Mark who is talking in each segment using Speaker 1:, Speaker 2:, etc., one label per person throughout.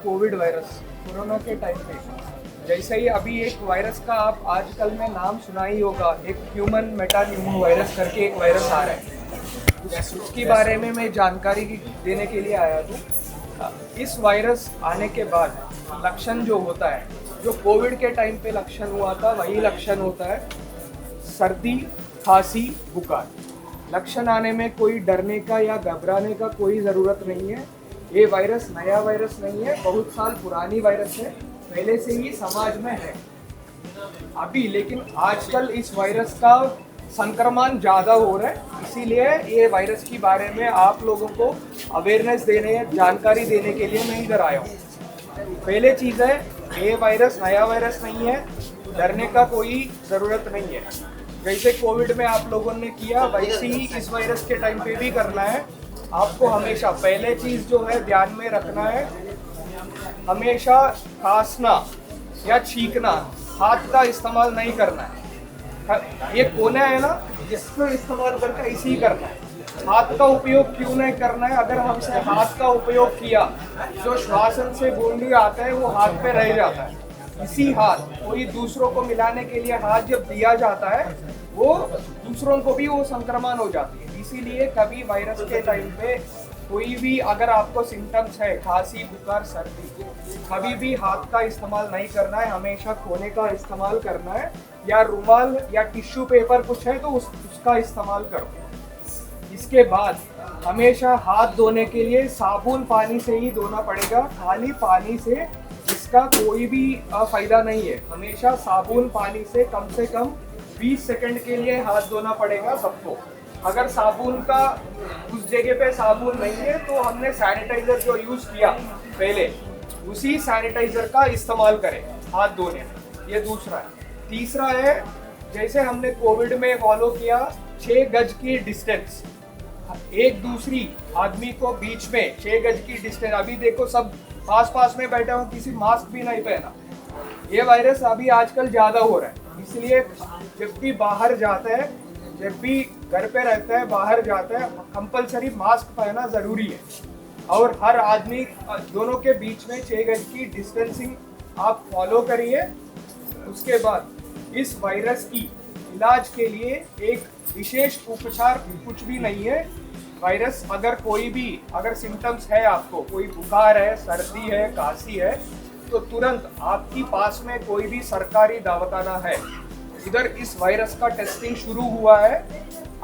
Speaker 1: Covid virus, corona के time पे जैसे ही अभी एक वायरस का आप आजकल में नाम सुना ही होगा, एक ह्यूमन मेटान्यूमो वायरस करके एक वायरस आ रहा है। उसके बारे में मैं जानकारी देने के लिए आया हूँ। इस वायरस आने के बाद लक्षण जो होता है, जो कोविड के टाइम पे लक्षण हुआ था वही लक्षण होता है, सर्दी, खांसी, बुखार। लक्षण आने में कोई डरने का या घबराने का कोई ज़रूरत नहीं है। ये वायरस नया वायरस नहीं है, बहुत साल पुरानी वायरस है, पहले से ही समाज में है अभी। लेकिन आजकल इस वायरस का संक्रमण ज़्यादा हो रहा है, इसीलिए ये वायरस के बारे में आप लोगों को अवेयरनेस देने, जानकारी देने के लिए मैं इधर आया हूँ। पहले चीज़ है, ये वायरस नया वायरस नहीं है, डरने का कोई ज़रूरत नहीं है। जैसे कोविड में आप लोगों ने किया वैसे ही इस वायरस के टाइम पे भी करना है। आपको हमेशा पहले चीज़ जो है ध्यान में रखना है, हमेशा खांसना या छींकना, हाथ का इस्तेमाल नहीं करना है। ये कोना है ना, इसको इस्तेमाल करके इसी करना है। हाथ का उपयोग क्यों नहीं करना है? अगर हमसे हाथ का उपयोग किया, जो श्वासन से बूंदी आता है वो हाथ पे रह जाता है। इसी हाथ कोई दूसरों को मिलाने के लिए हाथ जब दिया जाता है, वो दूसरों को भी वो संक्रमण हो जाती है। इसीलिए कभी वायरस के टाइम पे कोई भी अगर आपको सिम्टम्स है, खांसी, बुखार, सर्दी, कभी भी हाथ का इस्तेमाल नहीं करना है, हमेशा कोने का इस्तेमाल करना है, या रुमाल या टिश्यू पेपर कुछ है तो उसका इस्तेमाल करो। इसके बाद हमेशा हाथ धोने के लिए साबुन पानी से ही धोना पड़ेगा, खाली पानी से इसका कोई भी फायदा नहीं है। हमेशा साबुन पानी से कम 20 सेकंड के लिए हाथ धोना पड़ेगा सबको। अगर साबुन का उस जगह पे साबुन नहीं है तो हमने सैनिटाइजर जो यूज़ किया पहले, उसी सैनिटाइजर का इस्तेमाल करें हाथ धोने में। ये दूसरा है। तीसरा है, जैसे हमने कोविड में फॉलो किया 6 गज की डिस्टेंस, एक दूसरी आदमी को बीच में 6 गज की डिस्टेंस। अभी देखो सब पास में बैठे हो, किसी मास्क भी नहीं पहना। ये वायरस अभी आजकल ज़्यादा हो रहा है, इसलिए जब भी बाहर जाता है, जब भी घर पे रहता है, बाहर जाता है, कंपलसरी मास्क पहनना ज़रूरी है। और हर आदमी दोनों के बीच में 6 गज की डिस्टेंसिंग आप फॉलो करिए। उसके बाद इस वायरस की इलाज के लिए एक विशेष उपचार कुछ भी नहीं है। वायरस अगर सिम्टम्स है, आपको कोई बुखार है, सर्दी है, खांसी है, तो तुरंत आपकी पास में कोई भी सरकारी दवाखाना है, इधर इस वायरस का टेस्टिंग शुरू हुआ है।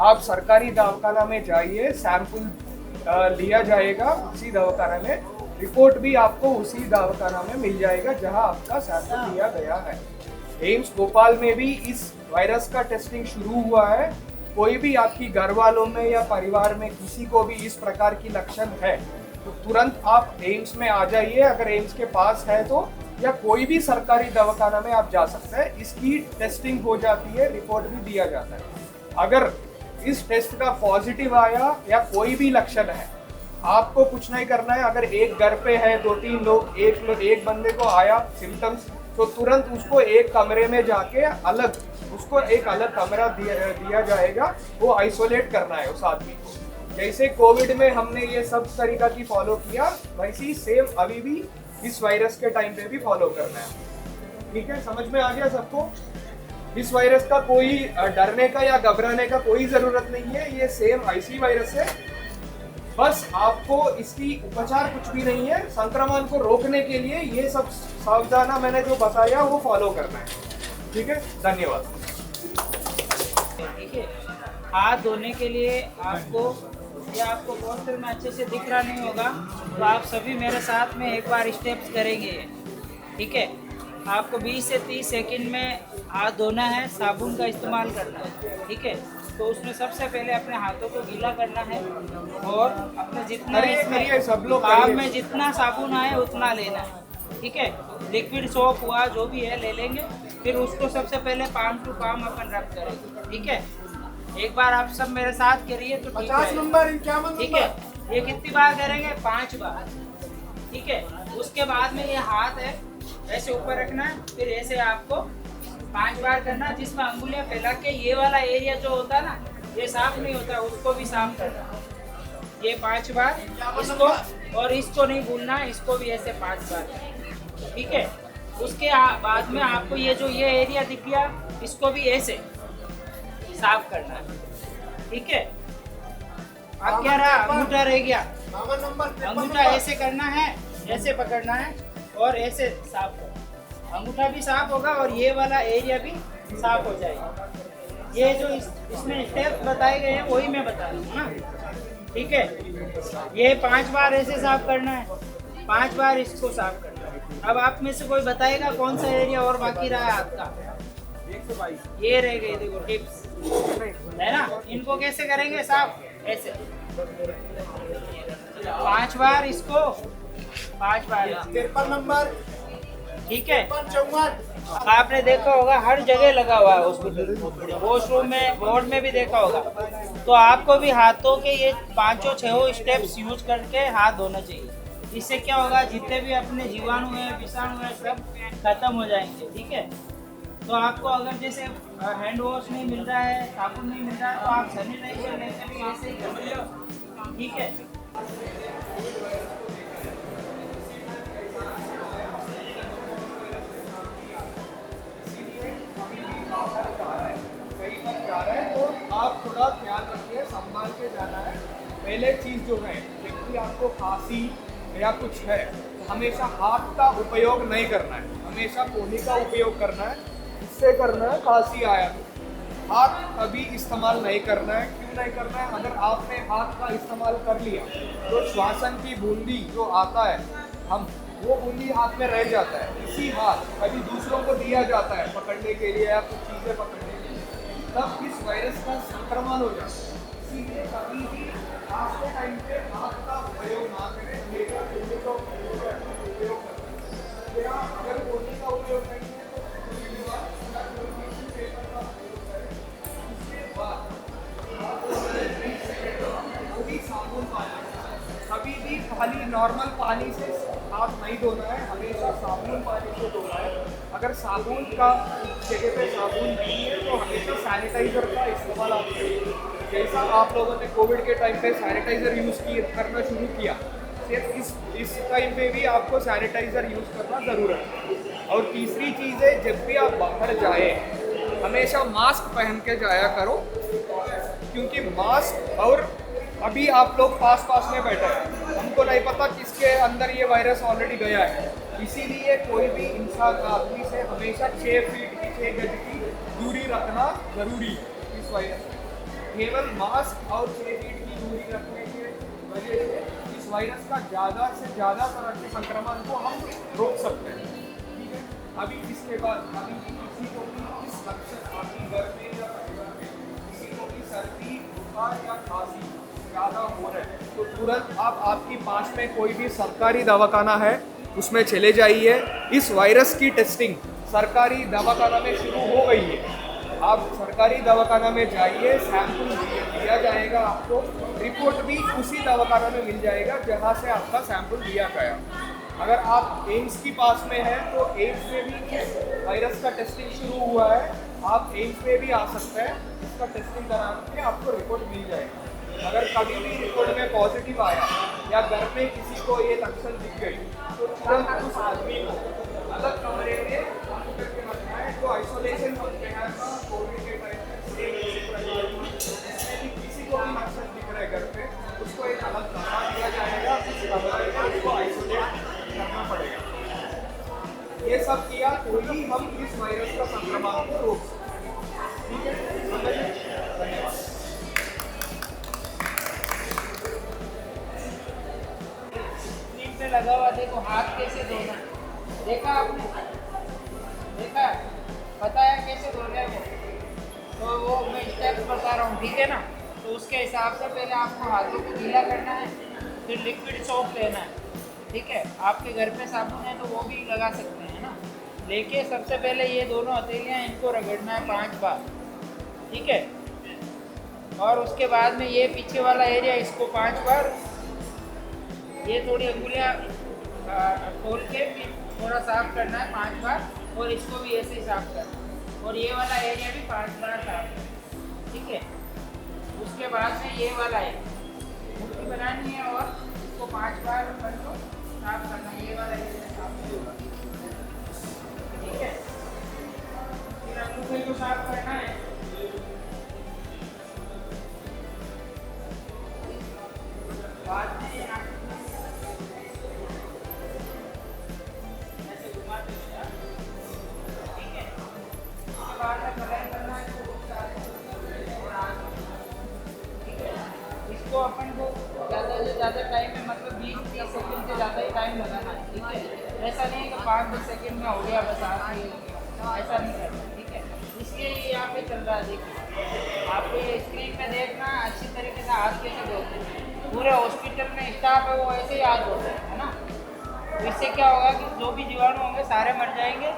Speaker 1: आप सरकारी दवाखाना में जाइए, सैंपल लिया जाएगा उसी दवाखाना में, रिपोर्ट भी आपको उसी दवाखाना में मिल जाएगा जहां आपका सैंपल लिया गया है। एम्स भोपाल में भी इस वायरस का टेस्टिंग शुरू हुआ है। कोई भी आपकी घर वालों में या परिवार में किसी को भी इस प्रकार की लक्षण है तो तुरंत आप एम्स में आ जाइए। अगर एम्स के पास है तो, या कोई भी सरकारी दवाखाना में आप जा सकते हैं। इसकी टेस्टिंग हो जाती है, रिपोर्ट भी दिया जाता है। अगर इस टेस्ट का पॉजिटिव आया या कोई भी लक्षण है, आपको कुछ नहीं करना है। अगर एक घर पे है 2-3 लोग, एक बंदे को आया सिम्टम्स, तो तुरंत उसको एक कमरे में जाके उसको एक अलग कमरा दिया जाएगा, वो आइसोलेट करना है उस आदमी को। जैसे कोविड में हमने ये सब तरीका की फॉलो किया, वैसे ही सेम अभी भी इस वायरस के टाइम पे भी फॉलो करना है। ठीक है, समझ में आ गया सबको? इस वायरस का कोई डरने का या घबराने का कोई ज़रूरत नहीं है, ये सेम ऐसी वायरस है। बस आपको इसकी उपचार कुछ भी नहीं है। संक्रमण को रोकने के लिए ये सब सावधाना मैंने जो बताया वो फॉलो करना है। ठीक है, धन्यवाद।
Speaker 2: ठीक है, हाथ धोने के लिए आपको पोस्टर में अच्छे से दिख रहा नहीं होगा, तो आप सभी मेरे साथ में एक बार स्टेप्स करेंगे। ठीक है, आपको 20 से 30 सेकंड में हाथ धोना है, साबुन का इस्तेमाल करना है। ठीक है, तो उसमें सबसे पहले अपने हाथों को गीला करना है और अपने जितना काम में जितना साबुन आए उतना लेना है। ठीक है, लिक्विड सोप हुआ जो भी है ले लेंगे, फिर उसको सबसे पहले पाम टू पाम अपन रब करेंगे। ठीक है, एक बार आप सब मेरे साथ करिए तो
Speaker 1: 50 नंबर, 51
Speaker 2: ठीक है, ये कितनी बार करेंगे? 5 बार। ठीक है, उसके बाद में ये हाथ है ऐसे ऊपर रखना है, फिर ऐसे आपको 5 बार करना, जिसमें अंगुलियां फैला के ये वाला एरिया जो होता है ना, ये साफ नहीं होता, उसको भी साफ करना। ये 5 बार इसको, और इसको नहीं भूलना, इसको भी ऐसे 5 बार, ठीक है। उसके बाद में आपको ये जो ये एरिया दिख गया, इसको भी ऐसे साफ करना है, ठीक है। अब क्या रहा, अंगूठा रह गया, अंगूठा ऐसे करना है, ऐसे पकड़ना है और ऐसे साफ करना, अंगूठा भी साफ होगा और ये वाला एरिया भी साफ हो जाएगा। ये जो इसमें स्टेप बताए गए हैं वही मैं बता रहा हूँ ना, ठीक है। ये 5 बार ऐसे साफ करना है, 5 बार इसको साफ करना है। अब आप में से कोई बताएगा कौन सा एरिया और बाकी रहा है आपका? ये रह गए, देखो टिप्स है ना, इनको कैसे करेंगे साफ? ऐसे 5 बार इसको, 5 बार
Speaker 3: 53 नंबर,
Speaker 2: ठीक है।
Speaker 3: 54
Speaker 2: आपने देखा होगा हर जगह लगा हुआ है हॉस्पिटल, वॉशरूम में, वार्ड में भी देखा होगा। तो आपको भी हाथों के ये 5-6 स्टेप्स यूज करके हाथ धोना चाहिए। इससे क्या होगा, जितने भी अपने जीवाणु हैं, विषाणु हैं, सब खत्म हो जाएंगे, ठीक है। तो आपको अगर जैसे हैंड वॉश नहीं मिल रहा है, साबुन नहीं मिल रहा है, तो आप सैनिटाइजर लेकर भी ऐसे ही कर लो, ठीक है।
Speaker 1: कहीं पर जा रहे हैं तो आप थोड़ा ख्याल रखिए, संभाल के जाना है। पहले चीज़ जो है, जब भी आपको खांसी या कुछ है तो हमेशा हाथ का उपयोग नहीं करना है, हमेशा कोहनी का उपयोग करना है। इससे करना है, खांसी आया तो हाथ कभी इस्तेमाल नहीं करना है। क्यों नहीं करना है? अगर आपने हाथ का इस्तेमाल कर लिया तो श्वासन की बूंदी जो आता है, हम वो बूंदी हाथ में रह जाता है। इसी हाथ कभी दूसरों को दिया जाता है पकड़ने के लिए या कुछ चीज़ें पकड़ने के लिए, तब इस वायरस का संक्रमण हो जाता है। इसीलिए कभी भी आज के टाइम पे हाथ का उपयोग ना करें, हमेशा कोहनी का उपयोग करें। या अगर कोहनी का उपयोग नहीं है तो पेपर का उपयोग करें। उसके बाद वही साबुन पानी, कभी भी खाली नॉर्मल पानी से हाथ नहीं धोना है, हमेशा साबुन पानी से धोना है। अगर साबुन का जगह पे साबुन नहीं है तो हमेशा सैनिटाइजर का इस्तेमाल आप करिए। जैसा आप लोगों ने कोविड के टाइम पे सैनिटाइजर यूज़ करना शुरू किया, सिर्फ इस टाइम पे भी आपको सैनिटाइजर यूज़ करना ज़रूरत है। और तीसरी चीज़ है, जब भी आप बाहर जाए हमेशा मास्क पहन के जाया करो, क्योंकि मास्क, और अभी आप लोग पास में बैठे हैं, हमको नहीं पता किसके अंदर ये वायरस ऑलरेडी गया है। इसीलिए कोई भी इंसान आदमी से हमेशा 6 फीट की 6 गज की दूरी रखना जरूरी है। इस वायरस से केवल मास्क और 6 फीट की दूरी रखने की वजह से इस वायरस का ज़्यादा से ज़्यादा तरह के संक्रमण को हम रोक सकते हैं, ठीक है। अभी इसके बाद अभी किसी को भी इस लक्षण आपकी घर में या परिवार में किसी को भी सर्दी, बुखार या खांसी ज़्यादा हो रहा है तो तुरंत आप आपकी पास में कोई भी सरकारी दवाखाना है उसमें चले जाइए। इस वायरस की टेस्टिंग सरकारी दवाखाना में शुरू हो गई है। आप सरकारी दवाखाना में जाइए, सैंपल दिया जाएगा, आपको रिपोर्ट भी उसी दवाखाना में मिल जाएगा जहाँ से आपका सैंपल दिया गया। अगर आप एम्स की पास में हैं तो एम्स में भी इस वायरस का टेस्टिंग शुरू हुआ है, आप एम्स में भी आ सकते हैं, इसका टेस्टिंग करा के आपको रिपोर्ट मिल जाएगा। अगर कभी भी रिपोर्ट में पॉजिटिव आया या घर में किसी को ये लक्षण दिख गई तो तुरंत उस आदमी को अलग कमरे में बंद करके रखना है। तो आइसोलेशन होते हैं कोविड के टाइम में, जिसमें भी किसी को भी लक्षण दिख रहा है घर पे, उसको एक अलग कमरा दिया जाएगा, उस कमरे में उसको आइसोलेट करना पड़ेगा। ये सब किया तो ही हम इस वायरस का संक्रमण को रोक सकते हैं, ठीक है। धन्यवाद।
Speaker 2: लगा हुआ देखो, हाथ कैसे धोना, देखा आपने? देखा, बताया कैसे धोना है वो, तो वो मैं स्टेप्स बता रहा हूँ, ठीक है ना। तो उसके हिसाब से पहले आपको हाथों को गीला करना है, फिर लिक्विड सोप लेना है, ठीक है। आपके घर पे साबुन है तो वो भी लगा सकते हैं ना। लेके सबसे पहले ये दोनों हथेलियाँ इनको रगड़ना है 5 बार, ठीक है। और उसके बाद में ये पीछे वाला एरिया इसको 5 बार, ये थोड़ी अंगुलियाँ खोल के फिर थोड़ा साफ करना है 5 बार, और इसको भी ऐसे ही साफ करना है, और ये वाला एरिया भी 5 बार साफ करना है, ठीक है। उसके बाद में ये वाला है, मुट्ठी बनानी है और इसको 5 बार कर लो, साफ करना है। ये वाला एरिया साफ नहीं होगा, ठीक है। फिर अंगूठे को साफ करना है। बाद में ऐसे घुमाते हैं, ठीक है। उसके बाद में कलर करना है, ठीक है। इसको अपन को ज़्यादा से ज़्यादा टाइम में, मतलब 20-30 सेकंड से ज़्यादा ही टाइम लगाना है, ठीक है। ऐसा नहीं है कि 5-10 सेकंड में हो गया बस, आप ऐसा नहीं करना, ठीक है। इसलिए ये यहाँ पे चल रहा है, देखिए आपको ये स्क्रीन में देखना अच्छी तरीके से हाथ कैसे धोते हैं। पूरे हॉस्पिटल में स्टाफ है वो ऐसे ही हाथ धोते हैं, है ना। तो इससे क्या होगा कि जो भी जीवाणु होंगे सारे मर जाएंगे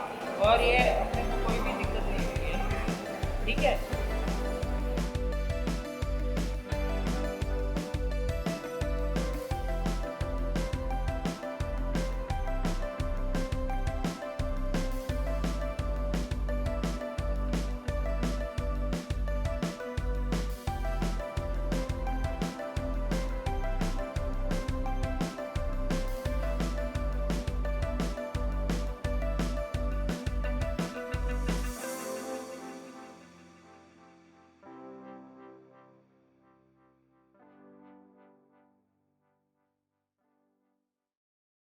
Speaker 2: और ये अपने को कोई भी दिक्कत नहीं होगी, ठीक है।